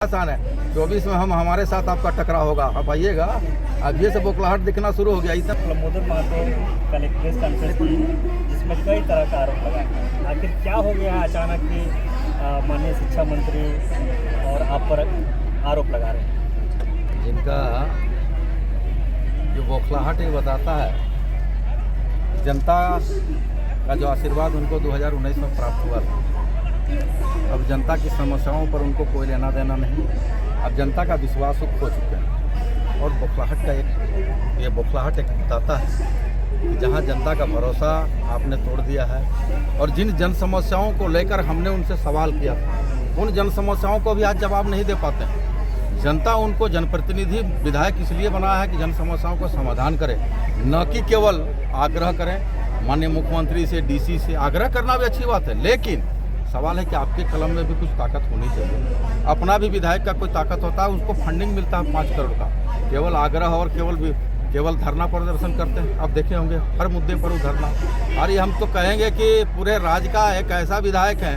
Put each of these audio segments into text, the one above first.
आसान है। 24 में हम हमारे साथ आपका टकराव होगा, आप आइएगा। अब ये से बोखलाहट दिखना शुरू हो गया। इस लंबोदर महतो कल एक प्रेस कॉन्फ्रेंस की जिसमें कई तरह का आरोप लगा। आखिर क्या हो गया है अचानक कि माननीय शिक्षा मंत्री और आप पर आरोप लगा रहे हैं? इनका जो बौखलाहट ये बताता है जनता का जो आशीर्वाद उनको 2019 में प्राप्त हुआ था। अब जनता की समस्याओं पर उनको कोई लेना देना नहीं। अब जनता का विश्वास खो चुके हैं और बौखलाहट का ये बौखलाहट एक बताता है कि जहां जनता का भरोसा आपने तोड़ दिया है और जिन जन समस्याओं को लेकर हमने उनसे सवाल किया उन जन समस्याओं को भी आज जवाब नहीं दे पाते हैं। जनता उनको जनप्रतिनिधि विधायक इसलिए बनाया है कि जन समस्याओं का समाधान करे, न कि केवल आग्रह करें। माननीय मुख्यमंत्री से, डीसी से आग्रह करना भी अच्छी बात है, लेकिन सवाल है कि आपके कलम में भी कुछ ताकत होनी चाहिए। अपना भी विधायक का कोई ताकत होता है, उसको फंडिंग मिलता है 5 करोड़ का। केवल आग्रह और केवल धरना प्रदर्शन करते हैं। अब देखे होंगे हर मुद्दे पर वो धरना। और ये हम तो कहेंगे कि पूरे राज्य का एक ऐसा विधायक है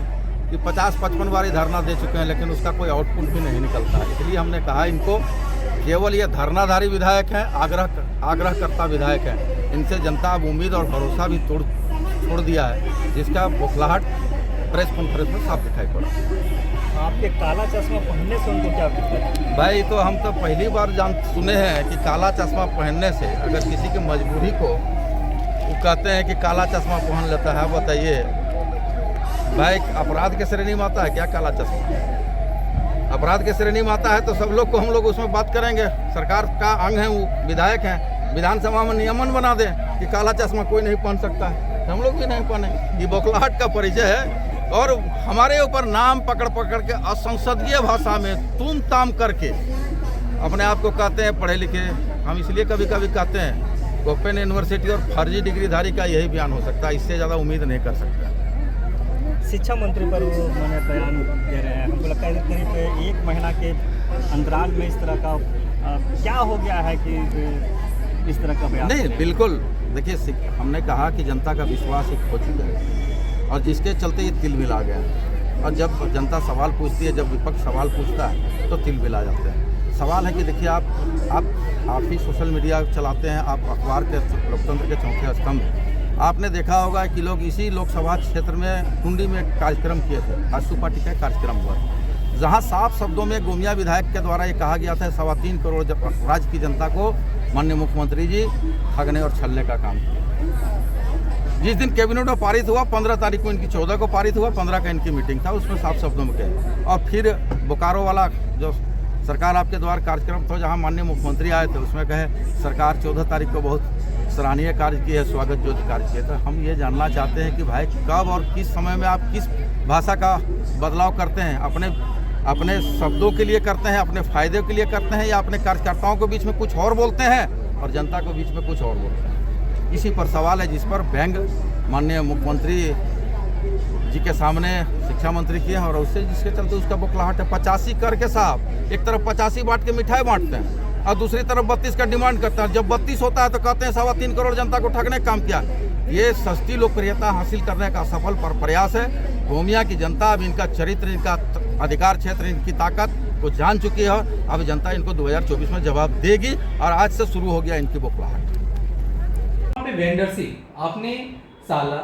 कि 50-55 बार धरना दे चुके हैं, लेकिन उसका कोई आउटपुट भी नहीं निकलता है। इसलिए हमने कहा इनको केवल ये धरनाधारी विधायक हैं, आग्रह करता विधायक हैं। इनसे जनता अब उम्मीद और भरोसा भी छोड़ दिया है, जिसका बौखलाहट प्रेस कॉन्फ्रेंस में साफ दिखाई पड़ा। आपके काला चश्मा पहनने से उनको क्या दिक्कत है? भाई तो हम तो पहली बार सुने हैं कि काला चश्मा पहनने से अगर किसी की मजबूरी को वो कहते हैं कि काला चश्मा पहन लेता है। बताइए भाई, अपराध के श्रेणी में आता है क्या काला चश्मा? अपराध के श्रेणी में आता है तो सब लोग को हम लोग उसमें बात करेंगे। सरकार का अंग है, वो विधायक हैं, विधानसभा में नियमन बना दें कि काला चश्मा कोई नहीं पहन सकता है, हम लोग भी नहीं पहने। ये बौखलाहट का परिचय है और हमारे ऊपर नाम पकड़ के असंसदीय भाषा में तुम ताम करके अपने आप को कहते हैं पढ़े लिखे। हम इसलिए कभी कभी कहते हैं ओपन यूनिवर्सिटी और फर्जी डिग्रीधारी का यही बयान हो सकता है, इससे ज़्यादा उम्मीद नहीं कर सकता। शिक्षा मंत्री पर वो मैंने बयान दे रहे हैं, हमको लगता है करीब 1 महीना के अंतराल में इस तरह का क्या हो गया है कि इस तरह का बयान? नहीं, बिल्कुल देखिए, हमने कहा कि जनता का विश्वास ही खो चुका है और जिसके चलते ये तिलमिला गया। और जब जनता सवाल पूछती है, जब विपक्ष सवाल पूछता है तो तिलमिला जाते हैं। सवाल है कि देखिए आप ही सोशल मीडिया चलाते हैं, आप अखबार के लोकतंत्र के चौथे स्तंभ हैं। आपने देखा होगा कि लोग इसी लोकसभा क्षेत्र में टुंडी में कार्यक्रम किए थे। आजसू पार्टी का कार्यक्रम हुआ, जहां साफ शब्दों में गोमिया विधायक के द्वारा ये कहा गया था 3.25 करोड़ राज्य की जनता को माननीय मुख्यमंत्री जी ठगने और छलने का काम किया। जिस दिन कैबिनेट में पारित हुआ 15 तारीख को, इनकी 14 को पारित हुआ, 15 का इनकी मीटिंग था, उसमें साफ शब्दों में कहे। और फिर बोकारो वाला जो सरकार आपके द्वार कार्यक्रम था जहां माननीय मुख्यमंत्री आए थे, उसमें कहे सरकार 14 तारीख को बहुत सराहनीय कार्य किए है, स्वागत जो कार्य किए। तो हम ये जानना चाहते हैं कि भाई कब और किस समय में आप किस भाषा का बदलाव करते हैं? अपने शब्दों के लिए करते हैं, अपने फायदे के लिए करते हैं, या अपने कार्यकर्ताओं के बीच में कुछ और बोलते हैं और जनता के बीच में कुछ और बोलते हैं? इसी पर सवाल है, जिस पर व्यंग माननीय मुख्यमंत्री जी के सामने शिक्षा मंत्री किए हैं और उससे जिसके चलते उसका बौखलाहट है। 85 करके साहब एक तरफ 85 बांट के मिठाई बांटते हैं और दूसरी तरफ 32 का डिमांड करते हैं। जब 32 होता है तो कहते हैं 3.25 करोड़ जनता को ठगने का काम किया। ये सस्ती लोकप्रियता हासिल करने का सफल प्रयास है। गोमिया की जनता अब इनका चरित्र, इनका अधिकार क्षेत्र, इनकी ताकत को जान चुकी है। अब जनता इनको 2024 में जवाब देगी और आज से शुरू हो गया इनकी बौखलाहट। वेंडरशिप आपने साला,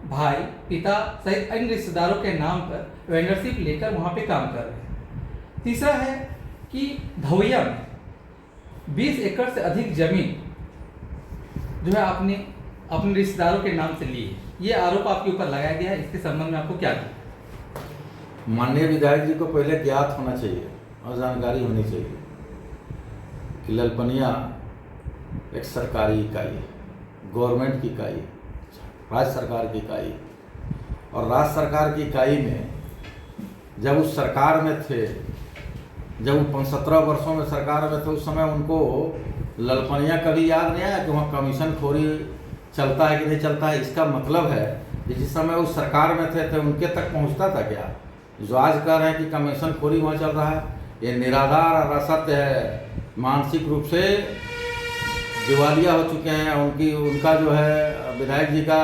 भाई, पिता सहित अन्य रिश्तेदारों के नाम पर वेंडरशिप लेकर वहाँ पे काम कर रहे हैं। तीसरा है कि धवैया में 20 एकड़ से अधिक जमीन जो है आपने अपने रिश्तेदारों के नाम से ली है। ये आरोप आपके ऊपर लगाया गया है, इसके संबंध में आपको क्या किया? माननीय विधायक जी को पहले ज्ञात होना चाहिए और जानकारी होनी चाहिए कि ललपनिया एक सरकारी इकाई है, गवर्नमेंट की इकाई, राज्य सरकार की इकाई। और राज्य सरकार की इकाई में जब उस सरकार में थे, जब वो 17 वर्षों में सरकार में थे, उस समय उनको ललपनिया कभी याद नहीं आया कि वहाँ कमीशन खोरी चलता है कि नहीं चलता है? इसका मतलब है कि जिस समय उस सरकार में थे उनके तक पहुँचता था क्या? जो आज कह रहे हैं कि कमीशन खोरी वहाँ चल रहा है, ये निराधार और असत्य है। मानसिक रूप से दिवालिया हो चुके हैं। उनका जो है विधायक जी का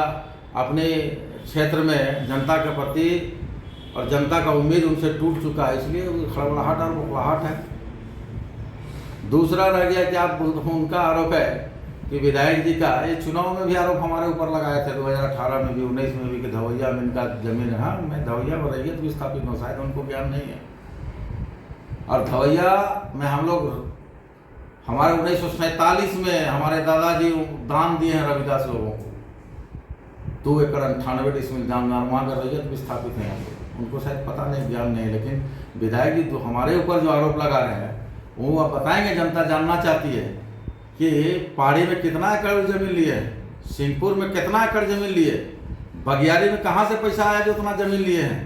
अपने क्षेत्र में जनता के प्रति और जनता का उम्मीद उनसे टूट चुका है, इसलिए खड़बड़ाहट और बौखलाहट है। दूसरा रह गया कि आप उनका आरोप है कि विधायक जी का ये चुनाव में भी आरोप हमारे ऊपर लगाए थे 2018 में भी 19 में भी कि धवैया में इनका जमीन है। हाँ, मैं धवैया में रैयत भी स्थापित हूँ, शायद उनको ज्ञान नहीं है। और धवैया में हम लोग हमारे 1947 में हमारे दादाजी दान दिए हैं रविदास लोगों को 2 एकड़ 98 डिसमिल जानमार्ग में रैयत भी स्थापित हैं। उनको शायद पता नहीं, ज्ञान नहीं। लेकिन विधायक जी तो हमारे ऊपर जो आरोप लगा रहे हैं वो आप बताएंगे, जनता जानना चाहती है कि पहाड़ी में कितना एकड़ जमीन लिए, सिंहपुर में कितना एकड़ जमीन लिए, बगियारी में कहाँ से पैसा आया जो उतना जमीन लिए हैं,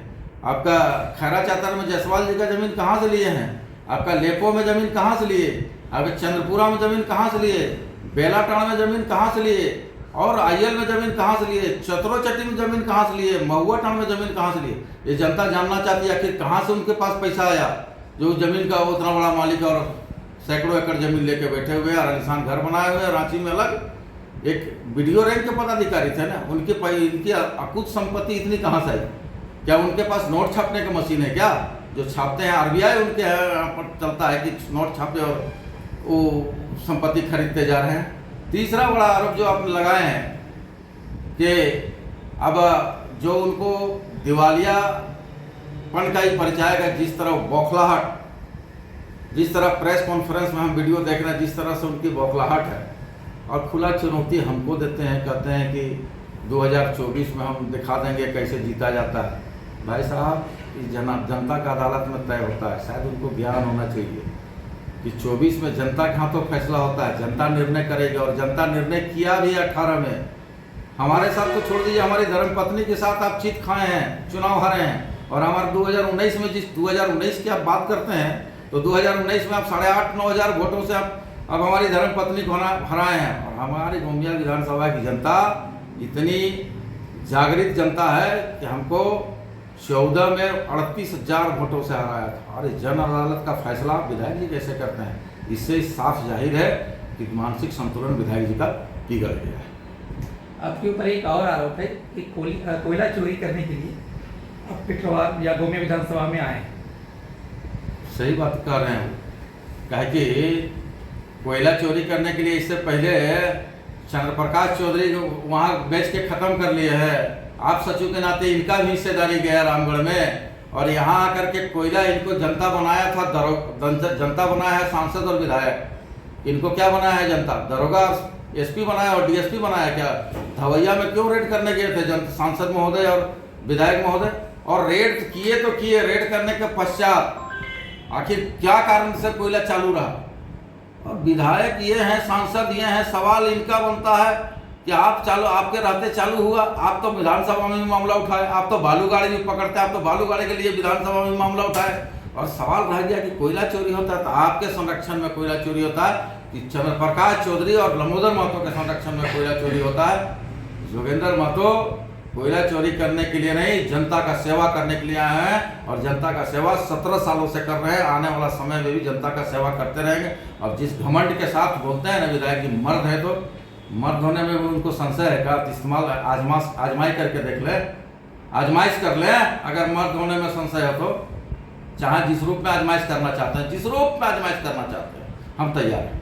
आपका खैरा चातर में जायसवाल जी का जमीन कहाँ से लिए हैं, आपका लेपो में जमीन कहाँ से लिए, आपके चंद्रपुरा में जमीन कहाँ से लिए, बेलाटाण में जमीन कहाँ से लिए, और आयल में जमीन कहाँ से लिए, चतरोचट्टी में जमीन कहाँ से लिए, महुआ टाण में जमीन कहाँ से लिए। ये जनता जानना चाहती है आखिर कहाँ से उनके पास पैसा आया जो जमीन का उतना बड़ा मालिक और सैकड़ों एकड़ जमीन लेके बैठे हुए और आलिशान घर बनाए हुए। रांची में अलग एक वीडियो रैंक के पदाधिकारी थे ना, इनकी अकुत संपत्ति इतनी कहाँ से आई? क्या उनके पास नोट छापने की मशीन है क्या जो छापते हैं? आरबीआई उनके यहाँ पर चलता है कि नोट छापे और वो संपत्ति खरीदते जा रहे हैं। तीसरा बड़ा आरोप जो आपने लगाए हैं कि अब जो उनको दिवालियापन का ही परिचय है, जिस तरह बौखलाहट, जिस तरह प्रेस कॉन्फ्रेंस में हम वीडियो देख रहे हैं, जिस तरह से उनकी बौखलाहट है और खुला चुनौती हमको देते हैं, कहते हैं कि 2024 में हम दिखा देंगे कैसे जीता जाता है। भाई साहब, इस जनता का अदालत में तय होता है। शायद उनको ज्ञान होना चाहिए कि 24 में जनता के हाथों फैसला होता है, जनता निर्णय करेगी। और जनता निर्णय किया भी 18 में। हमारे साथ तो छोड़ दीजिए, हमारी धर्मपत्नी के साथ आप जीत खाए हैं, चुनाव हारे हैं। और हमारे 2019 में, जिस 2019 की आप बात करते हैं, तो 2019 में आप 8,500-9 हज़ार वोटों से आप अब हमारी धर्मपत्नी को हराए हैं। और हमारी गोमिया विधानसभा की जनता इतनी जागृत जनता है कि हमको 14 में 38,000 वोटों से हराया था। और जन अदालत का फैसला विधायक जी कैसे करते हैं? इससे साफ जाहिर है कि मानसिक संतुलन विधायक जी का बिगड़ गया है। आपके ऊपर एक और आरोप है कि कोयला चोरी करने के लिए आप पिटरवार या गोमिया विधानसभा में आए। सही बात कर रहे हैं, कहे कि कोयला चोरी करने के लिए इससे पहले चंद्रप्रकाश चौधरी वहाँ बेच के ख़त्म कर लिए है। आप सचिव के नाते इनका भी हिस्सेदारी गया रामगढ़ में, और यहाँ आकर के कोयला इनको जनता बनाया था, जनता बनाया है सांसद और विधायक। इनको क्या बनाया है जनता? दरोगा एसपी बनाया और डीएसपी बनाया क्या? धवैया में क्यों रेड करने गए थे सांसद महोदय और विधायक महोदय? और रेड किए तो किए, रेड करने के पश्चात आखिर क्या कारण से कोयला चालू रहा? और विधायक ये हैं, सांसद ये हैं, सवाल इनका बनता है कि आप चालू, आपके रहते चालू हुआ। आप तो विधानसभा में भी मामला उठाए, आप तो बालू गाड़ी भी पकड़ते, आप तो बालू गाड़ी के लिए विधानसभा में मामला उठाए। और सवाल रह गया कि कोयला चोरी होता है तो आपके संरक्षण में कोयला चोरी होता है कि चंद्रप्रकाश चौधरी और लंबोदर महतो के संरक्षण में कोयला चोरी होता है? जोगेंद्र महतो कोयला चोरी करने के लिए नहीं, जनता का सेवा करने के लिए आए हैं। और जनता का सेवा 17 सालों से कर रहे हैं, आने वाला समय में भी जनता का सेवा करते रहेंगे। और जिस घमंड के साथ बोलते हैं ना विधायक जी मर्द है, तो मर्द होने में भी उनको संशय है का? इस्तेमाल आजमाई करके देख ले, आजमाइश कर ले। अगर मर्द होने में संशय हो तो चाहे जिस रूप में आजमाइश करना चाहते हैं, जिस रूप में आजमाइश करना चाहते हैं, हम तैयार हैं।